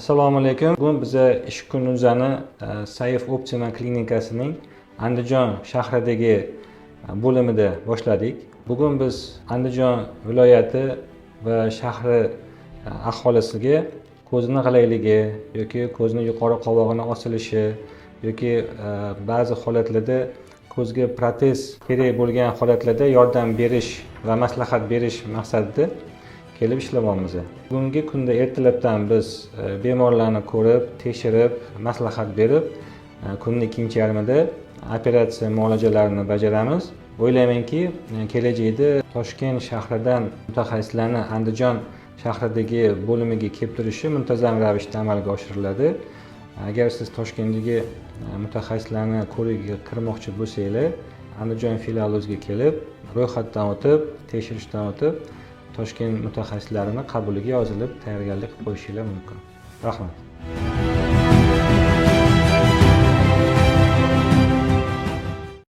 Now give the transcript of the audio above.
Assalomu alaykum. Bugun biza ish kunimizni Saif Optima klinikasining Andijon shahridagi bo'limida boshladik. Bugun biz Andijon viloyati va shahri aholisiga ko'zning g'ilayligi yoki ko'zning yuqori qovog'ini osilishi yoki ba'zi holatlarda ko'zga protez kerak bo'lgan holatlarda yordam berish va maslahat berish maqsadida kelib ishlayapmiz. Bugungi kunda ertalabdan biz bemorlarni ko'rib, tekshirib, maslahat berib, kunning ikkinchi yarmida operatsiya muolajalarini bajaramiz. O'ylaymanki, kelajakda Toshkent shahridan mutaxassislarni Andijon shahridagi bo'limiga keltirishi muntazam ravishda amalga oshiriladi. Agar siz Toshkentdagi mutaxassislarni ko'rikka kirmoqchi bo'lsangiz, Andijon filialimizga kelib, ro'yxatdan o'tib, tekshirishdan o'tib, Toshkent mutaxassislarini qabuliga yozilib, tayyorgarlik qilib qo'yishingiz mumkin. Rahmat.